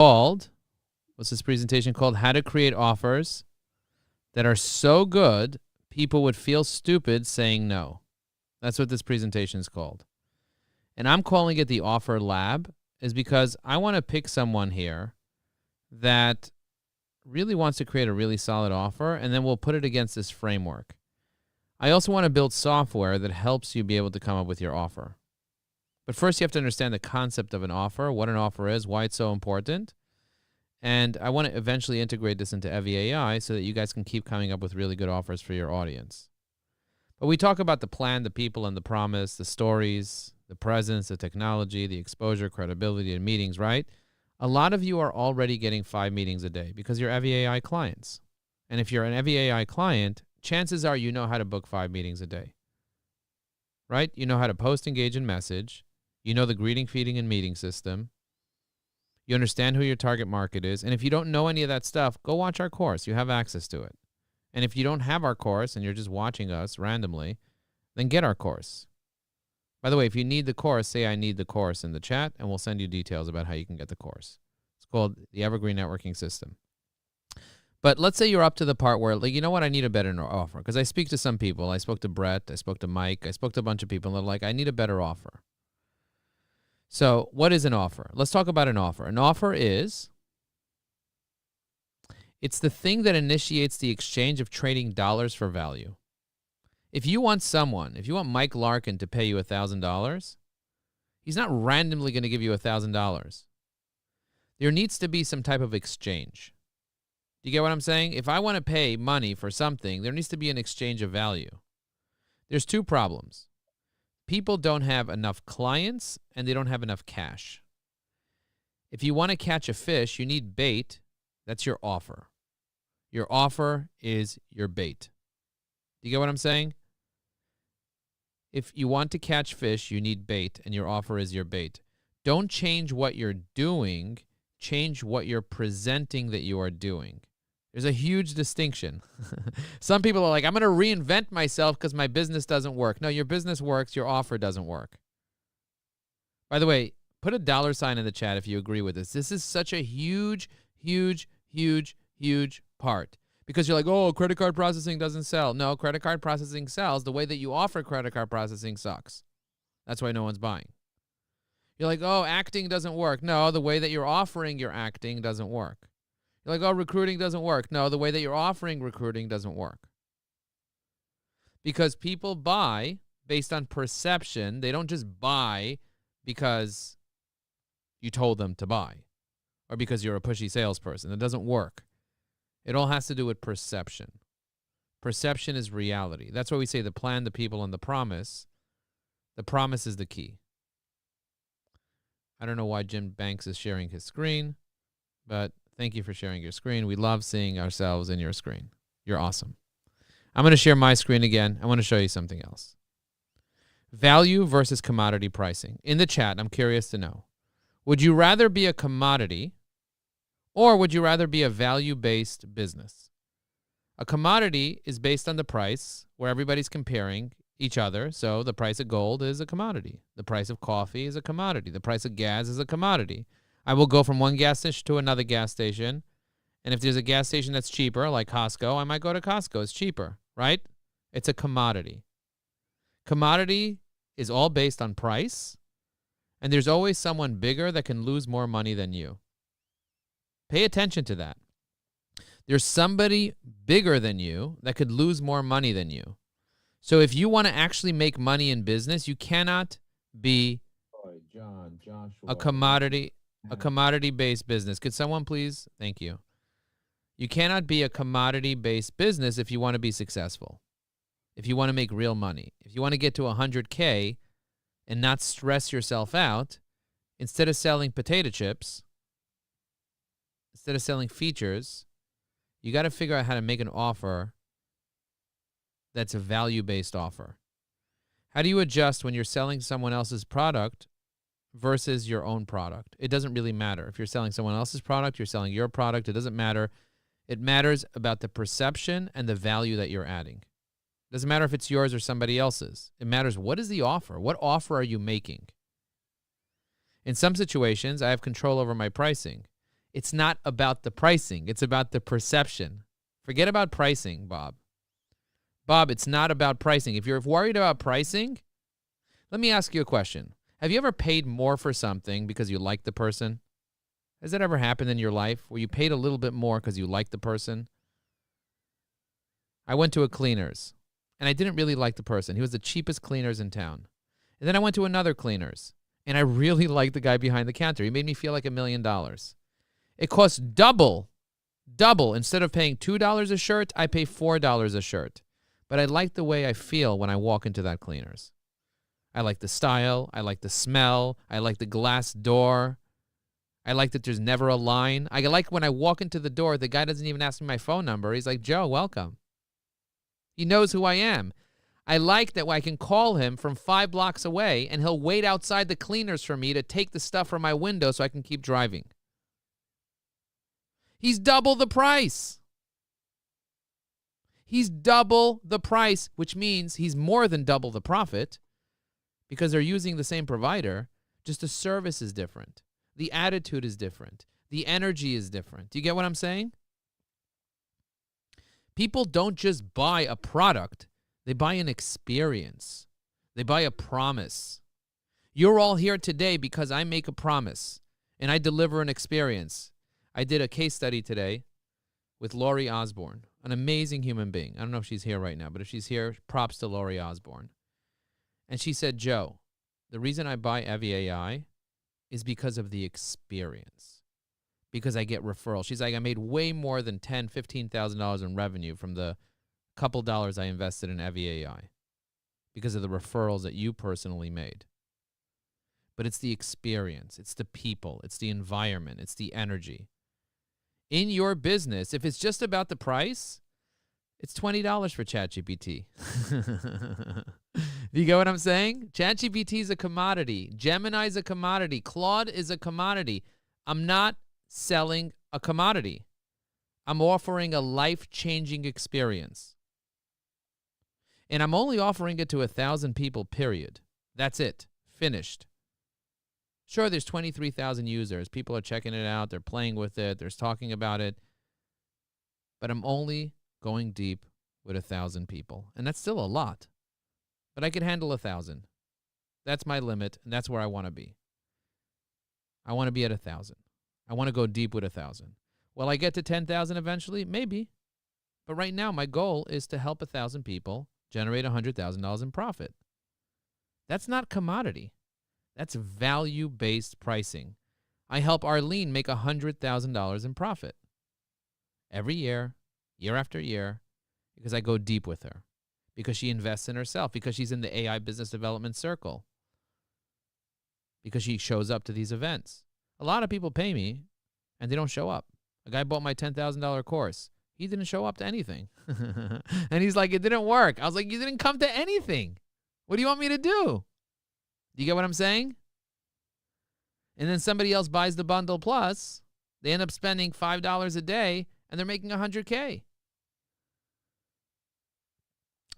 What's this presentation called? How to create offers that are so good people would feel stupid saying no. That's what this presentation is called. And I'm calling it the Offer Lab is because I want to pick someone here that really wants to create a really solid offer, and then we'll put it against this framework. I also want to build software that helps you be able to come up with your offer. But first you have to understand the concept of an offer, what an offer is, why it's so important. And I want to eventually integrate this into evyAI so that you guys can keep coming up with really good offers for your audience. But we talk about the plan, the people, and the promise, the stories, the presence, the technology, the exposure, credibility, and meetings, right? A lot of you are already getting 5 meetings a day because you're evyAI clients. And if you're an evyAI client, chances are you know how to book 5 meetings a day, right? You know how to post, engage, and message. You know the greeting, feeding, and meeting system. You understand who your target market is. And if you don't know any of that stuff, go watch our course. You have access to it. And if you don't have our course and you're just watching us randomly, then get our course. By the way, if you need the course, say I need the course in the chat, and we'll send you details about how you can get the course. It's called the Evergreen Networking System. But let's say you're up to the part where, like, you know what, I need a better offer. Because I speak to some people. I spoke to Brett. I spoke to Mike. I spoke to a bunch of people, and they're like, I need a better offer. So what is an offer? Let's talk about an offer. An offer is, it's the thing that initiates the exchange of trading dollars for value. If you want Mike Larkin to pay you $1,000, he's not randomly going to give you $1,000. There needs to be some type of exchange. Do you get what I'm saying? If I want to pay money for something, there needs to be an exchange of value. There's 2 problems. People don't have enough clients and they don't have enough cash. If you want to catch a fish, you need bait. That's your offer. Your offer is your bait. Do you get what I'm saying? If you want to catch fish, you need bait, and your offer is your bait. Don't change what you're doing. Change what you're presenting that you are doing. There's a huge distinction. Some people are like, I'm going to reinvent myself because my business doesn't work. No, your business works. Your offer doesn't work. By the way, put a $ in the chat if you agree with this. This is such a huge, huge, huge, huge part. Because you're like, oh, credit card processing doesn't sell. No, credit card processing sells. The way that you offer credit card processing sucks. That's why no one's buying. You're like, oh, acting doesn't work. No, the way that you're offering your acting doesn't work. You're like, oh, recruiting doesn't work. No, the way that you're offering recruiting doesn't work. Because people buy based on perception. They don't just buy because you told them to buy or because you're a pushy salesperson. It doesn't work. It all has to do with perception. Perception is reality. That's why we say the plan, the people, and the promise. The promise is the key. I don't know why Jim Banks is sharing his screen, but thank you for sharing your screen. We love seeing ourselves in your screen. You're awesome. I'm going to share my screen again. I want to show you something else. Value versus commodity pricing. In the chat, I'm curious to know, would you rather be a commodity or would you rather be a value-based business? A commodity is based on the price where everybody's comparing each other. So the price of gold is a commodity. The price of coffee is a commodity. The price of gas is a commodity. I will go from one gas station to another gas station. And if there's a gas station that's cheaper, like Costco, I might go to Costco. It's cheaper, right? It's a commodity. Commodity is all based on price. And there's always someone bigger that can lose more money than you. Pay attention to that. There's somebody bigger than you that could lose more money than you. So if you want to actually make money in business, you cannot be a commodity-based business. Could someone please? Thank you. You cannot be a commodity-based business if you want to be successful. If you want to make real money. If you want to get to 100K and not stress yourself out, instead of selling potato chips, instead of selling features, you got to figure out how to make an offer that's a value-based offer. How do you adjust when you're selling someone else's product versus your own product? It doesn't really matter. If you're selling someone else's product, you're selling your product, it doesn't matter. It matters about the perception and the value that you're adding. It doesn't matter if it's yours or somebody else's. It matters what is the offer? What offer are you making? In some situations, I have control over my pricing. It's not about the pricing. It's about the perception. Forget about pricing, Bob. Bob, it's not about pricing. If you're worried about pricing, let me ask you a question. Have you ever paid more for something because you like the person? Has that ever happened in your life where you paid a little bit more because you like the person? I went to a cleaner's, and I didn't really like the person. He was the cheapest cleaners in town. And then I went to another cleaner's, and I really liked the guy behind the counter. He made me feel like $1 million. It costs double. Instead of paying $2 a shirt, I pay $4 a shirt. But I like the way I feel when I walk into that cleaner's. I like the style. I like the smell. I like the glass door. I like that there's never a line. I like when I walk into the door, the guy doesn't even ask me my phone number. He's like, Joe, welcome. He knows who I am. I like that I can call him from 5 blocks away, and he'll wait outside the cleaners for me to take the stuff from my window so I can keep driving. He's double the price. He's double the price, which means he's more than double the profit because they're using the same provider, just the service is different. The attitude is different. The energy is different. Do you get what I'm saying? People don't just buy a product. They buy an experience. They buy a promise. You're all here today because I make a promise and I deliver an experience. I did a case study today with Lori Osborne, an amazing human being. I don't know if she's here right now, but if she's here, props to Lori Osborne. And she said, Joe, the reason I buy evyAI is because of the experience, because I get referrals. She's like, I made way more than $10,000, $15,000 in revenue from the couple dollars I invested in evyAI because of the referrals that you personally made. But it's the experience, it's the people, it's the environment, it's the energy. In your business, if it's just about the price, it's $20 for ChatGPT. Do you get what I'm saying? ChatGPT is a commodity. Gemini is a commodity. Claude is a commodity. I'm not selling a commodity. I'm offering a life-changing experience. And I'm only offering it to 1,000 people, period. That's it. Finished. Sure, there's 23,000 users. People are checking it out. They're playing with it. They're talking about it. But I'm only going deep with 1,000 people. And that's still a lot. But I could handle 1,000. That's my limit, and that's where I want to be. I want to be at 1,000. I want to go deep with 1,000. Will I get to 10,000 eventually? Maybe. But right now, my goal is to help 1,000 people generate $100,000 in profit. That's not commodity. That's value-based pricing. I help Arlene make $100,000 in profit every year, year after year, because I go deep with her, because she invests in herself, because she's in the AI business development circle, because she shows up to these events. A lot of people pay me, and they don't show up. A guy bought my $10,000 course. He didn't show up to anything. And he's like, it didn't work. I was like, you didn't come to anything. What do you want me to do? Do you get what I'm saying? And then somebody else buys the bundle plus. They end up spending $5 a day, and they're making $100K.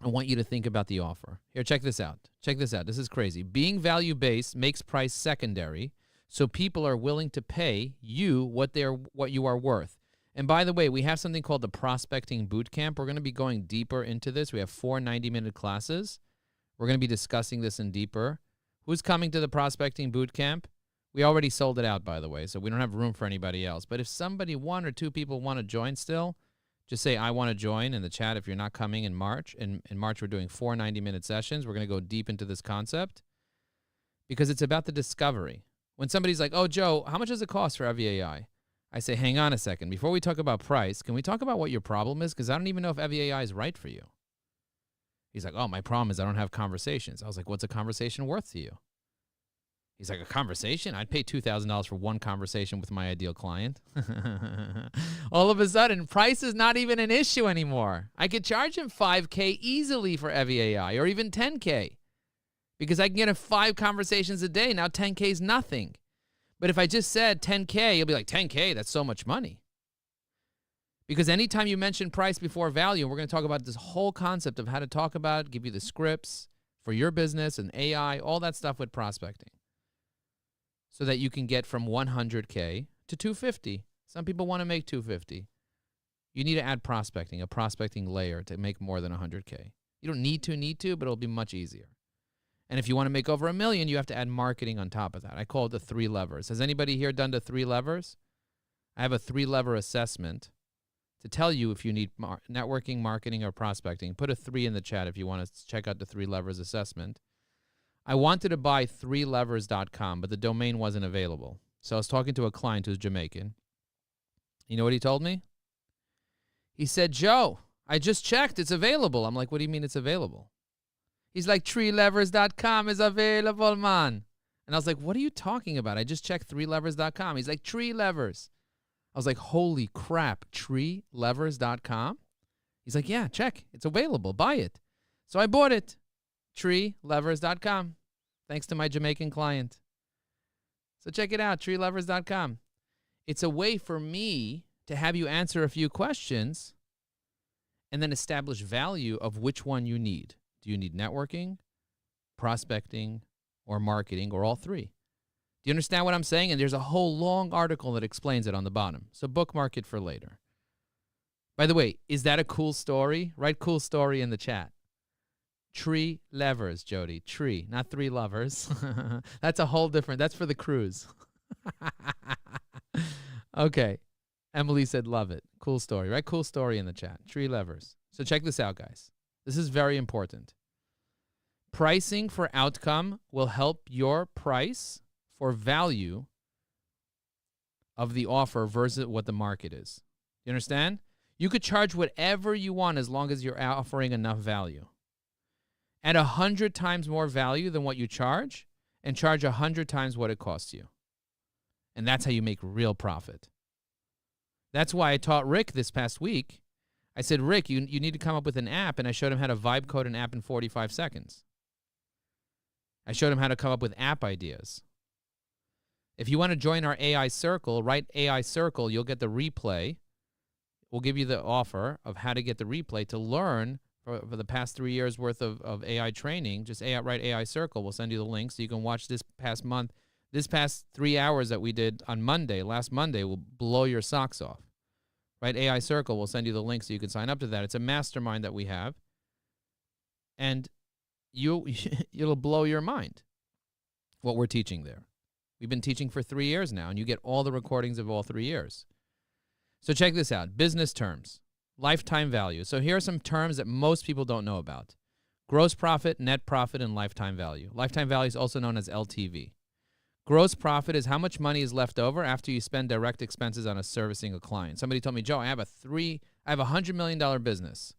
I want you to think about the offer. Here, check this out. Check this out. This is crazy. Being value-based makes price secondary, so people are willing to pay you what you are worth. And by the way, we have something called the Prospecting Bootcamp. We're going to be going deeper into this. We have 4 90-minute classes. We're going to be discussing this in deeper. Who's coming to the Prospecting Bootcamp? We already sold it out, by the way, so we don't have room for anybody else. But if somebody, 1 or 2 people want to join still, just say, I want to join in the chat if you're not coming in March. In March, we're doing 4 90-minute sessions. We're going to go deep into this concept because it's about the discovery. When somebody's like, oh, Joe, how much does it cost for evyAI? I say, hang on a second. Before we talk about price, can we talk about what your problem is? Because I don't even know if evyAI is right for you. He's like, oh, my problem is I don't have conversations. I was like, what's a conversation worth to you? He's like, a conversation? I'd pay $2,000 for one conversation with my ideal client. All of a sudden, price is not even an issue anymore. I could charge him $5K easily for evyAI, or even $10K, because I can get 5 conversations a day. Now $10K is nothing. But if I just said $10K, you'll be like, $10K, that's so much money. Because anytime you mention price before value, and we're going to talk about this whole concept of how to talk about it, give you the scripts for your business and AI, all that stuff with prospecting, so that you can get from $100K to $250. Some people want to make 250. You need to add prospecting, a prospecting layer to make more than 100K. You don't need to, but it'll be much easier. And if you want to make over $1 million, you have to add marketing on top of that. I call it the 3 levers. Has anybody here done the 3 levers? I have a 3-lever assessment to tell you if you need networking, marketing, or prospecting. Put a 3 in the chat if you want to check out the 3 levers assessment. I wanted to buy 3levers.com, but the domain wasn't available. So I was talking to a client who's Jamaican. You know what he told me? He said, Joe, I just checked. It's available. I'm like, what do you mean it's available? He's like, 3levers.com is available, man. And I was like, what are you talking about? I just checked 3levers.com. He's like, 3 levers. I was like, holy crap, 3levers.com? He's like, yeah, check. It's available. Buy it. So I bought it. 3levers.com. Thanks to my Jamaican client. So check it out, 3levers.com. It's a way for me to have you answer a few questions and then establish value of which one you need. Do you need networking, prospecting, or marketing, or all 3? Do you understand what I'm saying? And there's a whole long article that explains it on the bottom. So bookmark it for later. By the way, is that a cool story? Write cool story in the chat. 3 levers, Jody. 3, not 3 lovers. That's a whole different, that's for the cruise. Okay. Emily said, love it. Cool story. Write cool story in the chat. 3 levers. So check this out, guys. This is very important. Pricing for outcome will help your price for value of the offer versus what the market is. You understand? You could charge whatever you want as long as you're offering enough value. Add 100 times more value than what you charge and charge 100 times what it costs you. And that's how you make real profit. That's why I taught Rick this past week. I said, Rick, you need to come up with an app, and I showed him how to vibe code an app in 45 seconds. I showed him how to come up with app ideas. If you want to join our AI circle, write AI circle, you'll get the replay. We'll give you the offer of how to get the replay to learn for the past 3 years worth of AI training. Just write AI circle. We'll send you the link so you can watch this past month. This past 3 hours that we did on Monday, last Monday, will blow your socks off. Right? AI Circle, we'll send you the link so you can sign up to that. It's a mastermind that we have. And it'll blow your mind what we're teaching there. We've been teaching for 3 years now, and you get all the recordings of all 3 years. So check this out. Business terms. Lifetime value. So here are some terms that most people don't know about. Gross profit, net profit, and lifetime value. Lifetime value is also known as LTV. Gross profit is how much money is left over after you spend direct expenses on servicing a client. Somebody told me, Joe, I have a $100 million business.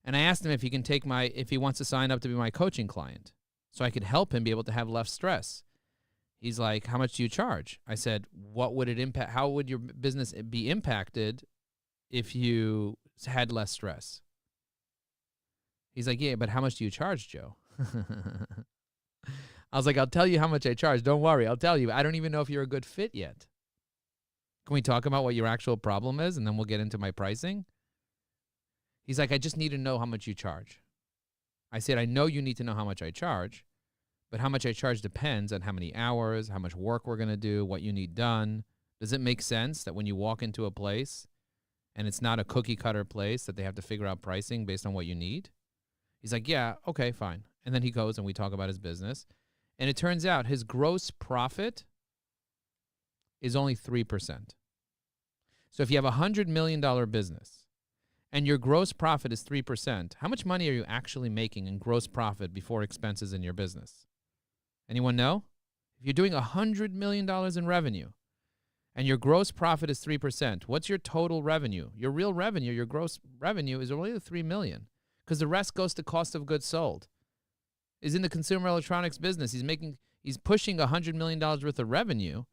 And I asked him if he can if he wants to sign up to be my coaching client so I could help him be able to have less stress. He's like, how much do you charge? I said, what would it impact? How would your business be impacted if you had less stress? He's like, yeah, but how much do you charge, Joe? I was like, I'll tell you how much I charge. Don't worry. I'll tell you. I don't even know if you're a good fit yet. Can we talk about what your actual problem is, and then we'll get into my pricing? He's like, I just need to know how much you charge. I said, I know you need to know how much I charge, but how much I charge depends on how many hours, how much work we're going to do, what you need done. Does it make sense that when you walk into a place and it's not a cookie cutter place that they have to figure out pricing based on what you need? He's like, yeah, okay, fine. And then he goes and we talk about his business. And it turns out his gross profit is only 3%. So if you have a $100 million business and your gross profit is 3%, how much money are you actually making in gross profit before expenses in your business? Anyone know? If you're doing $100 million in revenue and your gross profit is 3%, what's your total revenue? Your real revenue, your gross revenue is only the $3 million because the rest goes to cost of goods sold. Is in the consumer electronics business. He's pushing $100 million worth of revenue,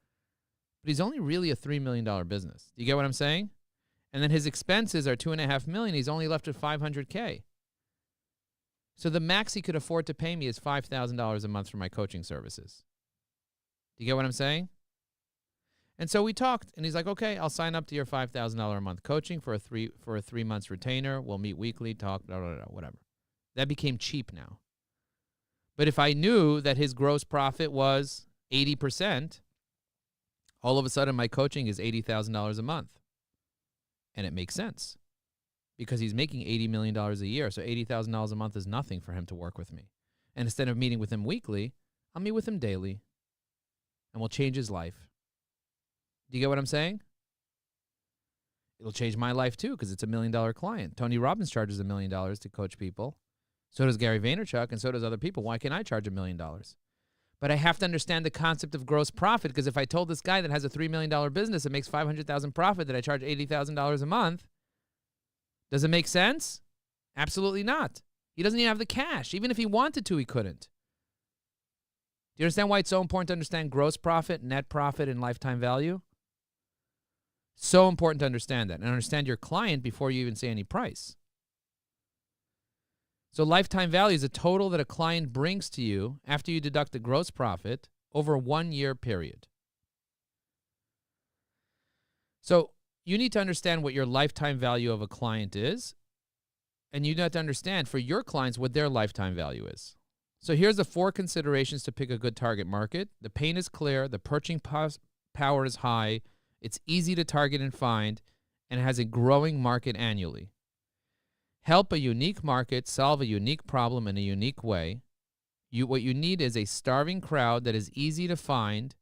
but he's only really a $3 million business. Do you get what I'm saying? And then his expenses are $2.5 million. He's only left with $500K. So the max he could afford to pay me is $5,000 a month for my coaching services. Do you get what I'm saying? And so we talked, and he's like, okay, I'll sign up to your $5,000 a month coaching for a 3 months retainer. We'll meet weekly, talk, blah, blah, blah, whatever. That became cheap now. But if I knew that his gross profit was 80%, All of a sudden, my coaching is $80,000 a month. And it makes sense because he's making $80 million a year. So $80,000 a month is nothing for him to work with me. And instead of meeting with him weekly, I'll meet with him daily and we'll change his life. Do you get what I'm saying? It'll change my life too because it's $1 million client. Tony Robbins charges $1 million to coach people. So does Gary Vaynerchuk and so does other people. Why can't I charge $1 million? But I have to understand the concept of gross profit because if I told this guy that has a $3 million business that makes $500,000 profit that I charge $80,000 a month, does it make sense? Absolutely not. He doesn't even have the cash. Even if he wanted to, he couldn't. Do you understand why it's so important to understand gross profit, net profit, and lifetime value? So important to understand that and understand your client before you even say any price. So lifetime value is a total that a client brings to you after you deduct the gross profit over a 1 year period. So you need to understand what your lifetime value of a client is, and you have to understand for your clients what their lifetime value is. So here's the 4 considerations to pick a good target market. The pain is clear, the purchasing power is high, it's easy to target and find, and it has a growing market annually. Help a unique market solve a unique problem in a unique way. What you need is a starving crowd that is easy to find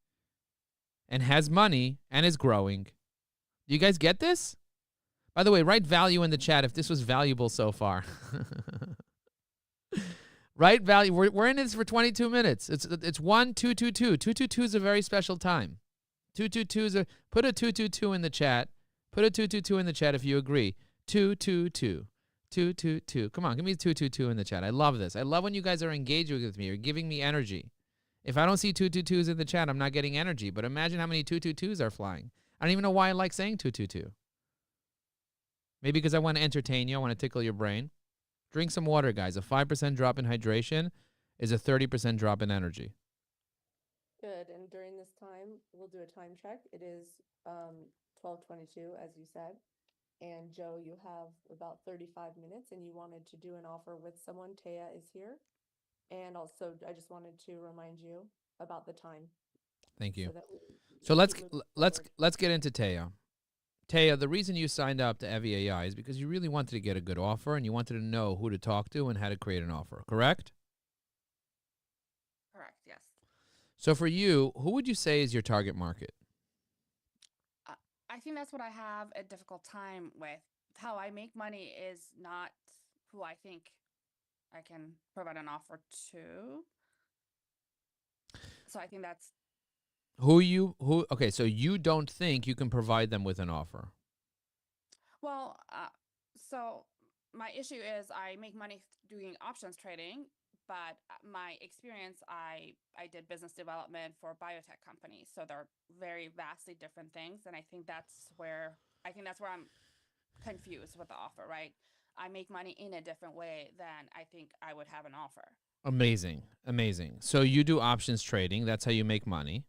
and has money and is growing. Do you guys get this? By the way, write value in the chat if this was valuable so far. Write value. We're in this for 22 minutes. It's 1222. 222 is a very special time. 222 is put a 222 in the chat. Put a 222 in the chat if you agree. 222. 222. Come on, give me 222 in the chat. I love this. I love when you guys are engaging with me. You're giving me energy. If I don't see 222s in the chat, I'm not getting energy. But imagine how many 222s are flying. I don't even know why I like saying 222. Maybe because I want to entertain you. I want to tickle your brain. Drink some water, guys. A 5% drop in hydration is a 30% drop in energy. Good. And during this time, we'll do a time check. It is 12:22, as you said. And Joe, you have about 35 minutes and you wanted to do an offer with someone. Taya is here. And also, I just wanted to remind you about the time. Thank you. So, that So let's get into Taya. Taya, the reason you signed up to evyAI is because you really wanted to get a good offer and you wanted to know who to talk to and how to create an offer, correct? Correct, yes. So for you, who would you say is your target market? I think that's what I have a difficult time with. How I make money is not who I think I can provide an offer to. So I think that's okay, so you don't think you can provide them with an offer. well, so my issue is I make money doing options trading, but my experience, I did business development for biotech companies. So they're very vastly different things. And I think that's where I'm confused with the offer, right? I make money in a different way than I think I would have an offer. Amazing. Amazing. So you do options trading. That's how you make money.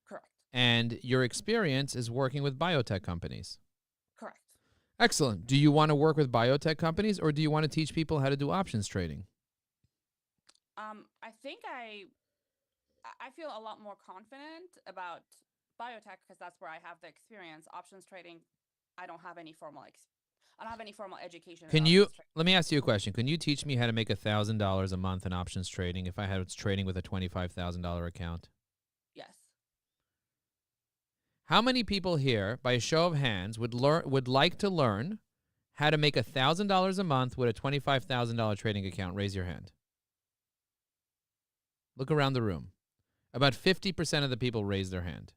Correct. And your experience is working with biotech companies. Correct. Excellent. Do you want to work with biotech companies or do you want to teach people how to do options trading? I think I feel a lot more confident about biotech because that's where I have the experience. Options trading, I don't have any formal education. Let me ask you a question. Can you teach me how to make $1,000 a month in options trading if I was trading with a $25,000 account? Yes. How many people here, by a show of hands, would like to learn how to make $1,000 a month with a $25,000 trading account? Raise your hand. Look around the room. About 50% of the people raise their hand.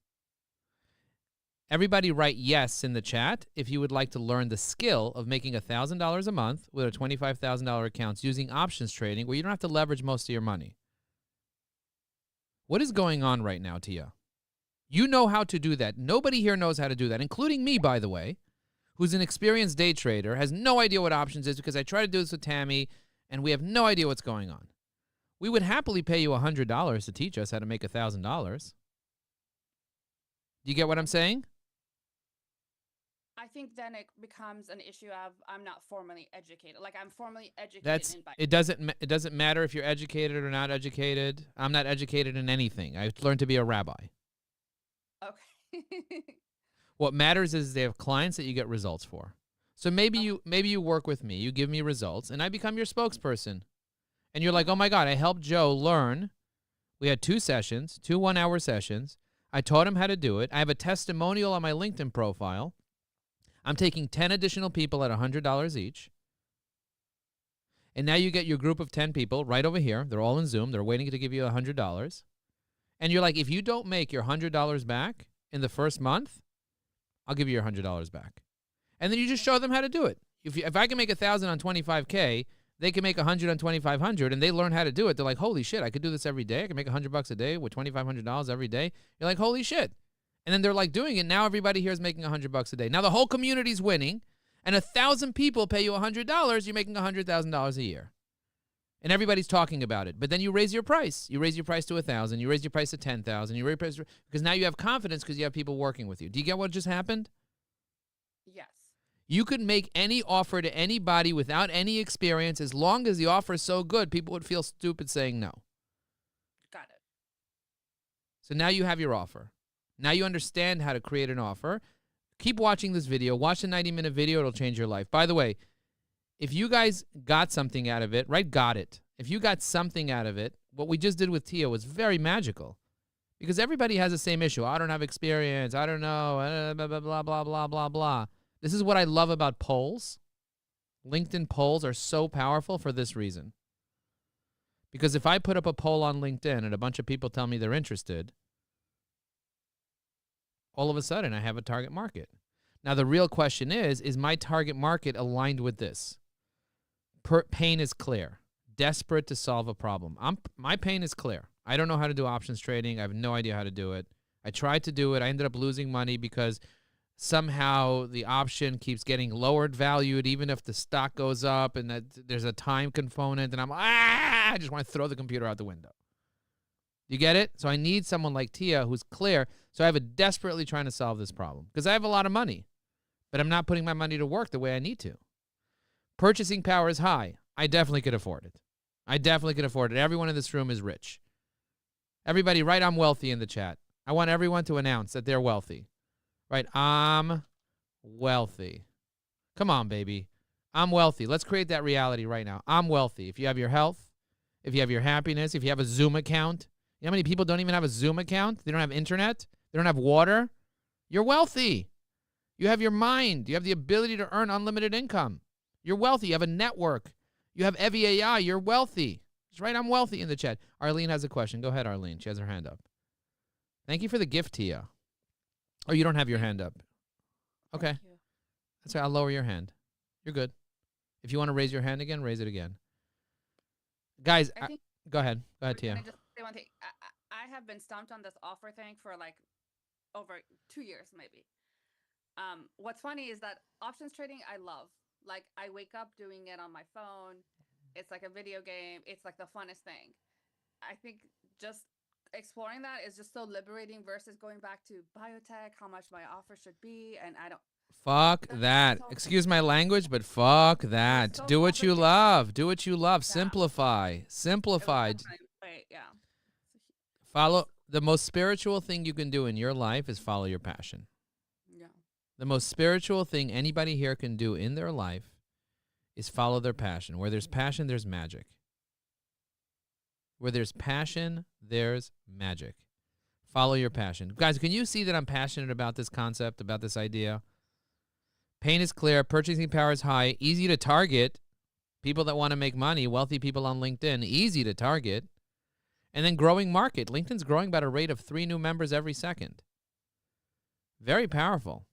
Everybody write yes in the chat if you would like to learn the skill of making $1,000 a month with a $25,000 account using options trading where you don't have to leverage most of your money. What is going on right now, Tia? You know how to do that. Nobody here knows how to do that, including me, by the way, who's an experienced day trader, has no idea what options is because I try to do this with Tammy, and we have no idea what's going on. We would happily pay you $100 to teach us how to make $1,000. Do you get what I'm saying? I think then it becomes an issue of I'm not formally educated. Like I'm formally educated in biotech. It doesn't matter if you're educated or not educated. I'm not educated in anything. I learned to be a rabbi. Okay. What matters is they have clients that you get results for. So maybe you work with me, you give me results, and I become your spokesperson. And you're like, oh my God, I helped Joe learn. We had 2 sessions, 2 one-hour sessions. I taught him how to do it. I have a testimonial on my LinkedIn profile. I'm taking 10 additional people at $100 each. And now you get your group of 10 people right over here. They're all in Zoom. They're waiting to give you $100. And you're like, if you don't make your $100 back in the first month, I'll give you your $100 back. And then you just show them how to do it. If I can make 1,000 on 25K, they can make 100 on 2,500, and they learn how to do it. They're like, holy shit, I could do this every day. I can make $100 a day with $2,500 every day. You're like, holy shit. And then they're like doing it. Now everybody here is making $100 a day. Now the whole community's winning, and 1,000 people pay you $100. You're making $100,000 a year. And everybody's talking about it. But then you raise your price. You raise your price to 1,000. You raise your price to 10,000. You raise your price because now you have confidence because you have people working with you. Do you get what just happened? Yes. You could make any offer to anybody without any experience. As long as the offer is so good, people would feel stupid saying no. Got it. So now you have your offer. Now you understand how to create an offer. Keep watching this video. Watch the 90-minute video. It'll change your life. By the way, if you guys got something out of it, right, got it. If you got something out of it, what we just did with Tia was very magical. Because everybody has the same issue. I don't have experience. I don't know. Blah, blah, blah, blah, blah, blah, blah. This is what I love about polls. LinkedIn polls are so powerful for this reason. Because if I put up a poll on LinkedIn and a bunch of people tell me they're interested, all of a sudden I have a target market. Now, the real question is my target market aligned with this? Pain is clear. Desperate to solve a problem. My pain is clear. I don't know how to do options trading. I have no idea how to do it. I tried to do it. I ended up losing money because somehow the option keeps getting lowered valued even if the stock goes up, and that there's a time component, and I just want to throw the computer out the window. You get it? So I need someone like Tia who's clear. So I have a desperately trying to solve this problem because I have a lot of money, but I'm not putting my money to work the way I need to. Purchasing power is high. I definitely could afford it. I definitely could afford it. Everyone in this room is rich. Everybody write I'm wealthy in the chat. I want everyone to announce that they're wealthy. Right? I'm wealthy. Come on, baby. I'm wealthy. Let's create that reality right now. I'm wealthy. If you have your health, if you have your happiness, if you have a Zoom account. You know how many people don't even have a Zoom account? They don't have internet. They don't have water. You're wealthy. You have your mind. You have the ability to earn unlimited income. You're wealthy. You have a network. You have evyAI. You're wealthy. Just write I'm wealthy in the chat. Arlene has a question. Go ahead, Arlene. She has her hand up. Thank you for the gift, Tia. Oh, you don't have your hand up. Okay. That's right. I'll lower your hand. You're good. If you want to raise your hand again, raise it again. Guys, go ahead. Go ahead, Tia. Can I just say one thing? I have been stumped on this offer thing for like over 2 years, maybe. What's funny is that options trading, I love. Like, I wake up doing it on my phone. It's like a video game. It's like the funnest thing. I think just exploring that is just so liberating versus going back to biotech, how much my offer should be, and I don't. Fuck that. Excuse my language, but fuck that. So Do what you complicated. love. Do what you love. Yeah. Simplify. Simplify. Yeah. Follow. The most spiritual thing you can do in your life is follow your passion. Yeah. The most spiritual thing anybody here can do in their life is follow their passion. Where there's passion, there's magic. Where there's passion, there's magic. Follow your passion. Guys, can you see that I'm passionate about this concept, about this idea? Pain is clear. Purchasing power is high. Easy to target. People that want to make money, wealthy people on LinkedIn, easy to target. And then growing market. LinkedIn's growing about a rate of 3 new members every second. Very powerful.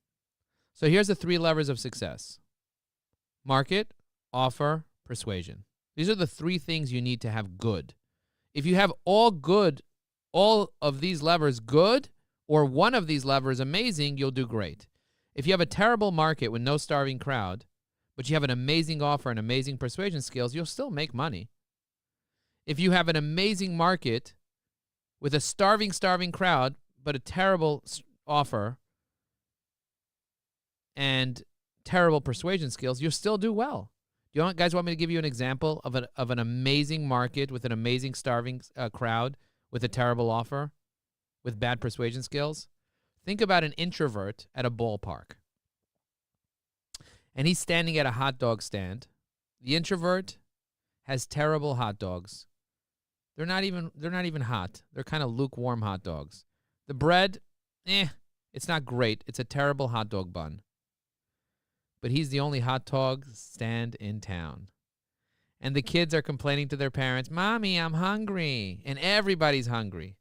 So here's the 3 levers of success. Market, offer, persuasion. These are the 3 things you need to have good. If you have all good, all of these levers good, or one of these levers amazing, you'll do great. If you have a terrible market with no starving crowd, but you have an amazing offer and amazing persuasion skills, you'll still make money. If you have an amazing market with a starving crowd, but a terrible offer and terrible persuasion skills, you'll still do well. Do you guys want me to give you an example of an amazing market with an amazing starving crowd with a terrible offer with bad persuasion skills? Think about an introvert at a ballpark. And he's standing at a hot dog stand. The introvert has terrible hot dogs. They're not even hot. They're kind of lukewarm hot dogs. The bread, it's not great. It's a terrible hot dog bun. But he's the only hot dog stand in town. And the kids are complaining to their parents, "Mommy, I'm hungry." And everybody's hungry.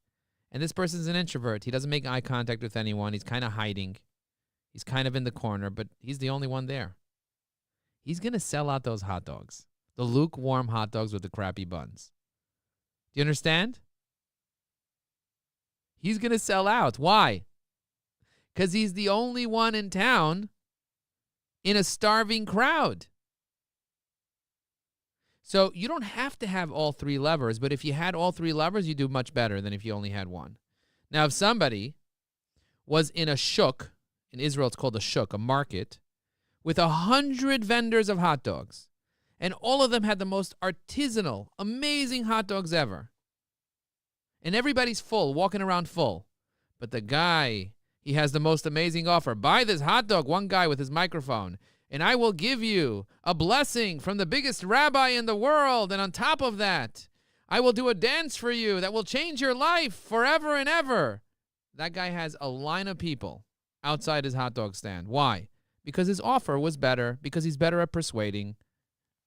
And this person's an introvert. He doesn't make eye contact with anyone. He's kind of hiding. He's kind of in the corner, but he's the only one there. He's going to sell out those hot dogs, the lukewarm hot dogs with the crappy buns. Do you understand? He's going to sell out. Why? Because he's the only one in town in a starving crowd. So you don't have to have all three levers, but if you had all three levers, you do much better than if you only had one. Now, if somebody was in a shuk, in Israel it's called a shuk, a market, with 100 vendors of hot dogs, and all of them had the most artisanal, amazing hot dogs ever, and everybody's full, walking around full, but the guy, he has the most amazing offer. Buy this hot dog, one guy with his microphone, and I will give you a blessing from the biggest rabbi in the world. And on top of that, I will do a dance for you that will change your life forever and ever. That guy has a line of people outside his hot dog stand. Why? Because his offer was better, because he's better at persuading.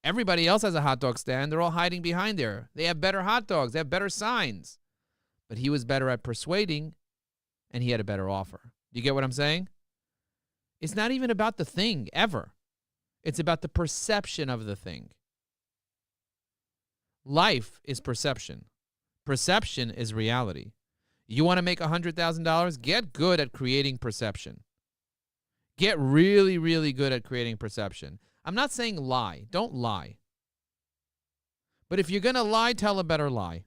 Everybody else has a hot dog stand. They're all hiding behind there. They have better hot dogs. They have better signs. But he was better at persuading, and he had a better offer. Do you get what I'm saying? It's not even about the thing, ever. It's about the perception of the thing. Life is perception. Perception is reality. You want to make $100,000? Get good at creating perception. Get really, really good at creating perception. I'm not saying lie. Don't lie. But if you're going to lie, tell a better lie.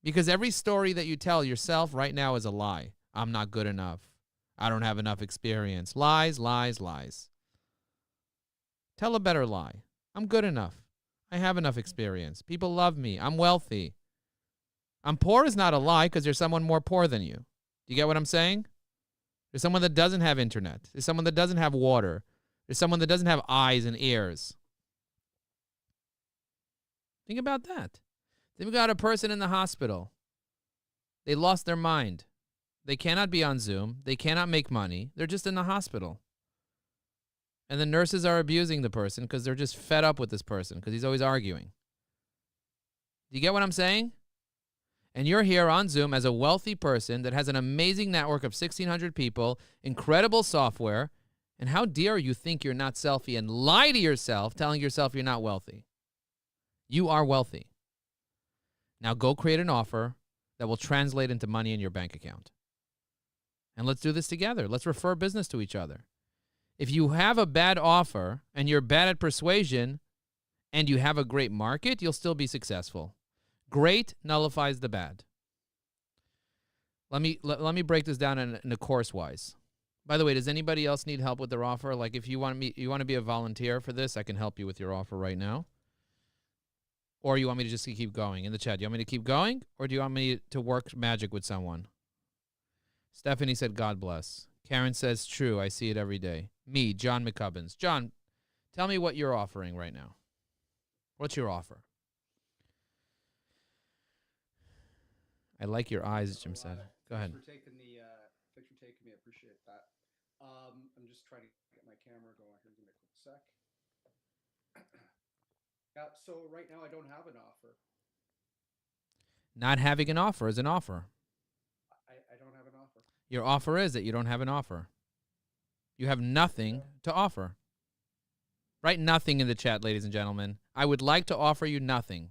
Because every story that you tell yourself right now is a lie. I'm not good enough. I don't have enough experience. Lies, lies, lies. Tell a better lie. I'm good enough. I have enough experience. People love me. I'm wealthy. I'm poor is not a lie because there's someone more poor than you. Do you get what I'm saying? There's someone that doesn't have internet. There's someone that doesn't have water. There's someone that doesn't have eyes and ears. Think about that. Then we got a person in the hospital. They lost their mind. They cannot be on Zoom. They cannot make money. They're just in the hospital. And the nurses are abusing the person because they're just fed up with this person because he's always arguing. Do you get what I'm saying? And you're here on Zoom as a wealthy person that has an amazing network of 1,600 people, incredible software, and how dare you think you're not selfie and lie to yourself telling yourself you're not wealthy. You are wealthy. Now go create an offer that will translate into money in your bank account. And let's do this together. Let's refer business to each other. If you have a bad offer and you're bad at persuasion and you have a great market, you'll still be successful. Great nullifies the bad. Let me break this down in a course-wise. By the way, does anybody else need help with their offer? Like if you want to be a volunteer for this, I can help you with your offer right now. Or you want me to just keep going in the chat? Do you want me to keep going or do you want me to work magic with someone? Stephanie said, God bless. Karen says, true, I see it every day. Me, John McCubbins. John, tell me what you're offering right now. What's your offer? I like your eyes, Jim said. Go ahead. Thanks for taking me. I appreciate that. I'm just trying to get my camera going here. Give me a quick sec. Yeah, so right now I don't have an offer. Not having an offer is an offer. I don't have an offer. Your offer is that you don't have an offer. You have nothing to offer. Write nothing in the chat, ladies and gentlemen. I would like to offer you nothing.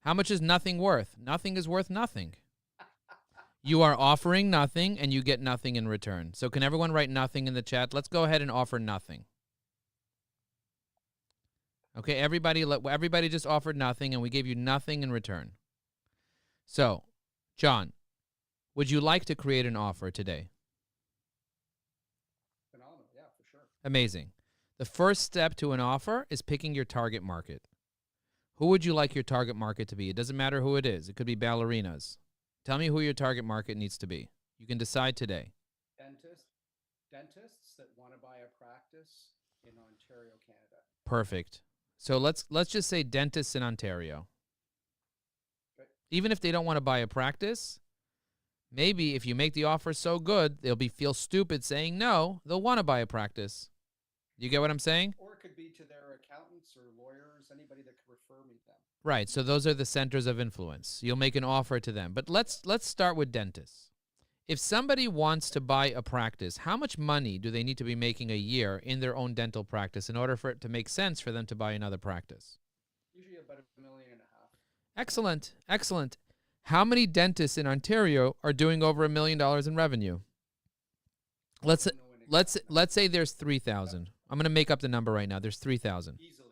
How much is nothing worth? Nothing is worth nothing. You are offering nothing, and you get nothing in return. So can everyone write nothing in the chat? Let's go ahead and offer nothing. Okay, everybody just offered nothing, and we gave you nothing in return. So, John, would you like to create an offer today? Phenomenal, yeah, for sure. Amazing. The first step to an offer is picking your target market. Who would you like your target market to be? It doesn't matter who it is. It could be ballerinas. Tell me who your target market needs to be. You can decide today. Dentists that want to buy a practice in Ontario, Canada. Perfect. So let's just say dentists in Ontario. Okay. Even if they don't want to buy a practice, maybe if you make the offer so good, they'll feel stupid saying no. They'll want to buy a practice. You get what I'm saying? Or it could be to their accountants or lawyers, anybody that could refer me to them. Right. So those are the centers of influence. You'll make an offer to them. But let's start with dentists. If somebody wants to buy a practice, how much money do they need to be making a year in their own dental practice in order for it to make sense for them to buy another practice? Usually about $1.5 million. Excellent. Excellent. How many dentists in Ontario are doing over $1 million in revenue? Let's say there's 3,000. I'm going to make up the number right now. There's 3,000. Easily.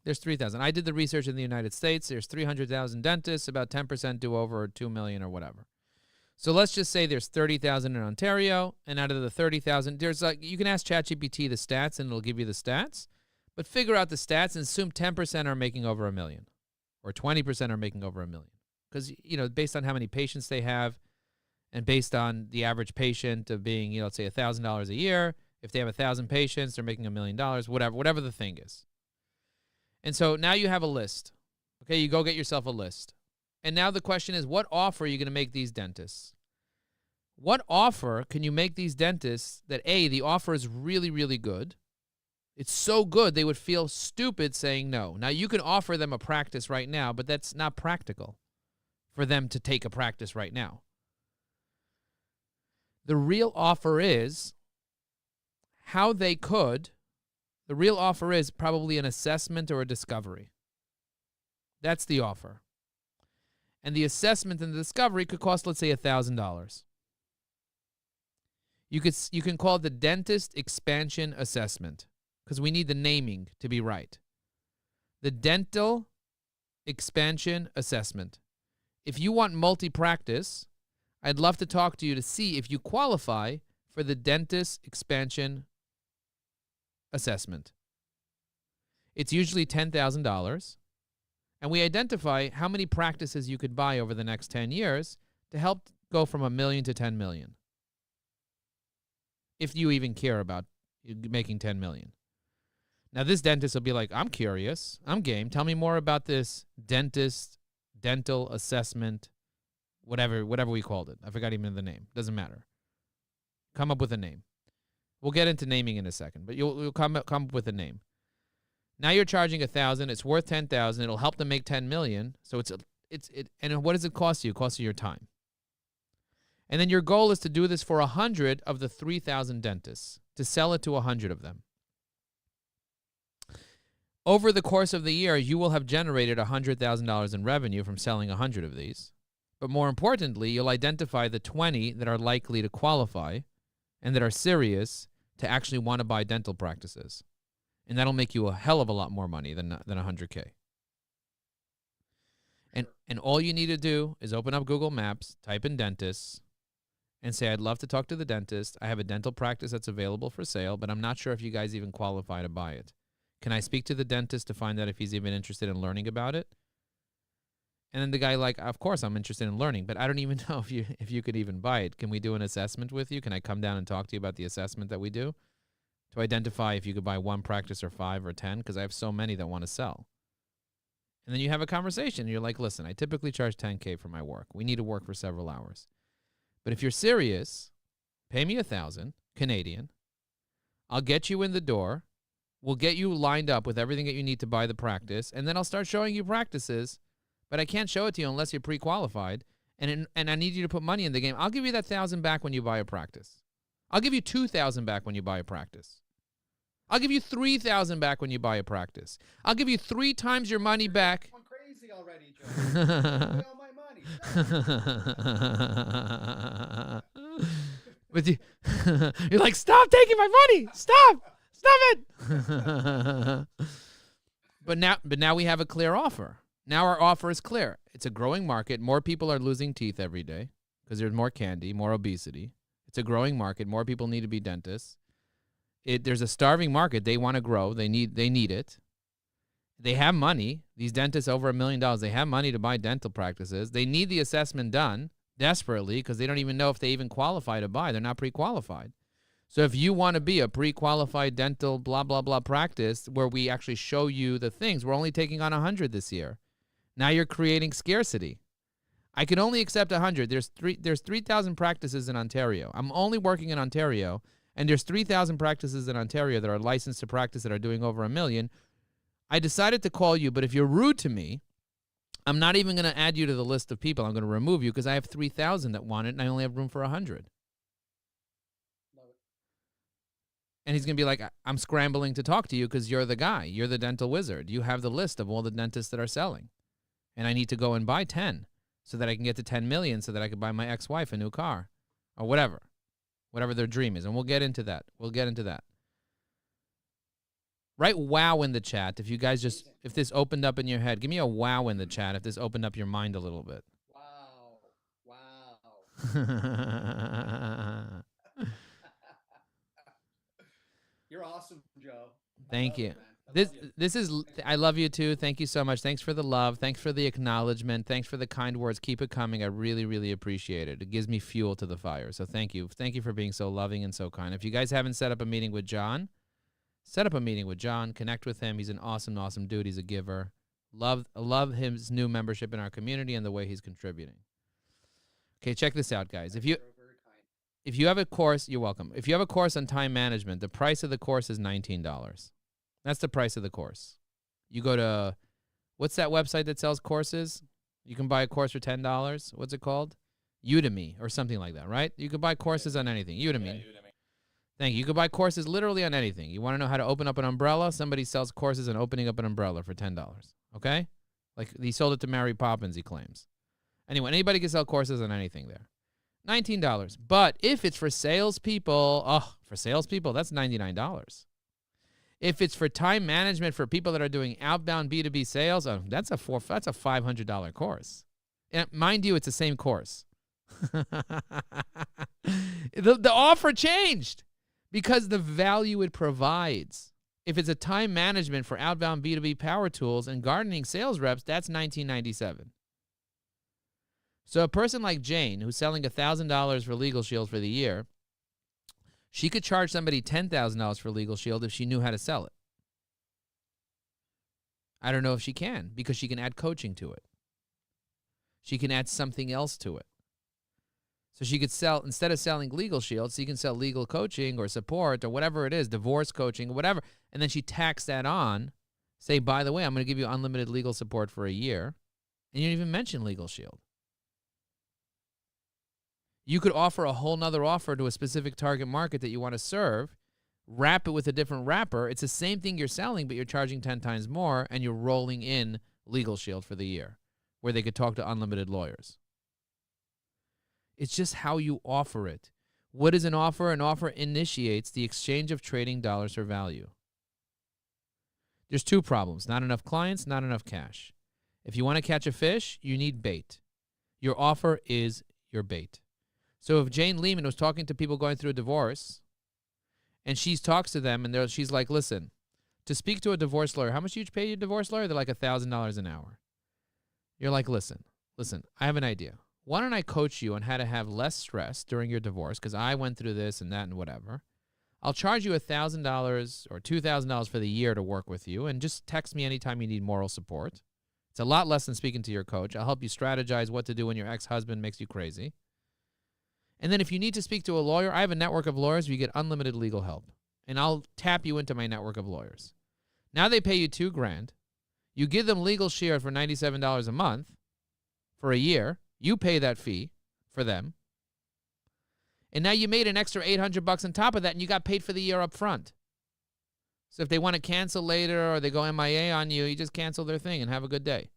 There's 3,000. I did the research in the United States. There's 300,000 dentists. About 10% do over 2 million or whatever. So let's just say there's 30,000 in Ontario, and out of the 30,000, there's you can ask ChatGPT the stats, and it'll give you the stats. But figure out the stats and assume 10% are making over $1 million, or 20% are making over $1 million, because based on how many patients they have, and based on the average patient of being let's say $1,000 a year. If they have 1,000 patients, they're making $1 million. Whatever the thing is. And so now you have a list. Okay, you go get yourself a list. And now the question is, what offer are you going to make these dentists? What offer can you make these dentists that, A, the offer is really, really good. It's so good they would feel stupid saying no. Now, you can offer them a practice right now, but that's not practical for them to take a practice right now. The real offer is the real offer is probably an assessment or a discovery. That's the offer. And the assessment and the discovery could cost, let's say, $1,000. You can call it the dentist expansion assessment, because we need the naming to be right. The dental expansion assessment. If you want multi-practice, I'd love to talk to you to see if you qualify for the dentist expansion assessment. It's usually $10,000. And we identify how many practices you could buy over the next 10 years to help go from $1 million to 10 million. If you even care about making 10 million. Now, this dentist will be like, I'm curious. I'm game. Tell me more about this dental assessment, whatever we called it. I forgot even the name. Doesn't matter. Come up with a name. We'll get into naming in a second, but you'll come up with a name. Now you're charging $1,000. It's worth $10,000. It'll help them make 10 million. So and what does it cost you? It costs you your time. And then your goal is to do this for 100 of the 3,000 dentists, to sell it to 100 of them. Over the course of the year, you will have generated $100,000 in revenue from selling 100 of these. But more importantly, you'll identify the 20 that are likely to qualify and that are serious to actually want to buy dental practices. And that'll make you a hell of a lot more money than $100K. And all you need to do is open up Google Maps, type in dentists, and say, I'd love to talk to the dentist. I have a dental practice that's available for sale, but I'm not sure if you guys even qualify to buy it. Can I speak to the dentist to find out if he's even interested in learning about it? And then the guy of course I'm interested in learning, but I don't even know if you could even buy it. Can we do an assessment with you? Can I come down and talk to you about the assessment that we do to identify if you could buy one practice or 5 or 10? Because I have so many that want to sell. And then you have a conversation. You're like, listen, I typically charge $10K for my work. We need to work for several hours. But if you're serious, pay me $1,000 Canadian. I'll get you in the door. We'll get you lined up with everything that you need to buy the practice, and then I'll start showing you practices. But I can't show it to you unless you're pre-qualified, and I need you to put money in the game. I'll give you that $1,000 back when you buy a practice. I'll give you $2,000 back when you buy a practice. I'll give you $3,000 back when you buy a practice. I'll give you 3 times your money back. I'm crazy already, Joe. Give me all my money. But you're like, stop taking my money. Stop it. But now we have a clear offer. Now our offer is clear. It's a growing market. More people are losing teeth every day because there's more candy, more obesity. It's a growing market. More people need to be dentists. There's a starving market. They want to grow. They need it. They have money. These dentists over $1 million, they have money to buy dental practices. They need the assessment done desperately because they don't even know if they even qualify to buy. They're not pre-qualified. So if you want to be a pre-qualified dental blah, blah, blah practice where we actually show you the things, we're only taking on 100 this year. Now you're creating scarcity. I can only accept 100. There's 3,000 practices in Ontario. I'm only working in Ontario, and there's 3,000 practices in Ontario that are licensed to practice that are doing over $1 million. I decided to call you, but if you're rude to me, I'm not even going to add you to the list of people. I'm going to remove you because I have 3,000 that want it, and I only have room for 100. Love it. And he's going to be like, I'm scrambling to talk to you because you're the guy. You're the dental wizard. You have the list of all the dentists that are selling. And I need to go and buy 10 so that I can get to 10 million so that I can buy my ex-wife a new car or whatever their dream is. And we'll get into that. Write wow in the chat if you guys just, if this opened up in your head. Give me a wow in the chat if this opened up your mind a little bit. Wow. You're awesome, Joe. Thank you. Man. Love you. This is, I love you too. Thank you so much. Thanks for the love. Thanks for the acknowledgement. Thanks for the kind words. Keep it coming. I really, really appreciate it. It gives me fuel to the fire. So thank you. Thank you for being so loving and so kind. If you guys haven't set up a meeting with John, set up a meeting with John. Connect with him. He's an awesome, awesome dude. He's a giver. Love his new membership in our community and the way he's contributing. Okay, check this out, guys. If you have a course, you're welcome. If you have a course on time management, the price of the course is $19. That's the price of the course. You go to, what's that website that sells courses? You can buy a course for $10. What's it called? Udemy or something like that, right? You can buy courses on anything. Udemy. Yeah, Udemy. Thank you. You can buy courses literally on anything. You want to know how to open up an umbrella? Somebody sells courses on opening up an umbrella for $10. Okay? Like he sold it to Mary Poppins, he claims. Anyway, anybody can sell courses on anything there. $19. But if it's for salespeople, that's $99. If it's for time management for people that are doing outbound B2B sales, that's a $500 course. And mind you, it's the same course. The offer changed because the value it provides. If it's a time management for outbound B2B power tools and gardening sales reps, that's $19.97. So a person like Jane, who's selling $1,000 for Legal Shield for the year, she could charge somebody $10,000 for Legal Shield if she knew how to sell it. I don't know if she can, because she can add coaching to it. She can add something else to it. So she could sell, instead of selling Legal Shield, she can sell legal coaching or support or whatever it is, divorce coaching or whatever, and then she tacks that on, say, by the way, I'm going to give you unlimited legal support for a year, and you don't even mention Legal Shield. You could offer a whole nother offer to a specific target market that you want to serve, wrap it with a different wrapper. It's the same thing you're selling, but you're charging 10 times more, and you're rolling in Legal Shield for the year, where they could talk to unlimited lawyers. It's just how you offer it. What is an offer? An offer initiates the exchange of trading dollars for value. There's two problems. Not enough clients, not enough cash. If you want to catch a fish, you need bait. Your offer is your bait. So if Jane Lehman was talking to people going through a divorce, and she talks to them, and she's like, listen, to speak to a divorce lawyer, how much do you pay your divorce lawyer? They're like $1,000 an hour. You're like, listen, I have an idea. Why don't I coach you on how to have less stress during your divorce, because I went through this and that and whatever. I'll charge you $1,000 or $2,000 for the year to work with you, and just text me anytime you need moral support. It's a lot less than speaking to your coach. I'll help you strategize what to do when your ex-husband makes you crazy. And then if you need to speak to a lawyer, I have a network of lawyers where you get unlimited legal help. And I'll tap you into my network of lawyers. Now they pay you $2,000. You give them Legal Shield for $97 a month for a year. You pay that fee for them. And now you made an extra $800 on top of that, and you got paid for the year up front. So if they want to cancel later or they go MIA on you, you just cancel their thing and have a good day.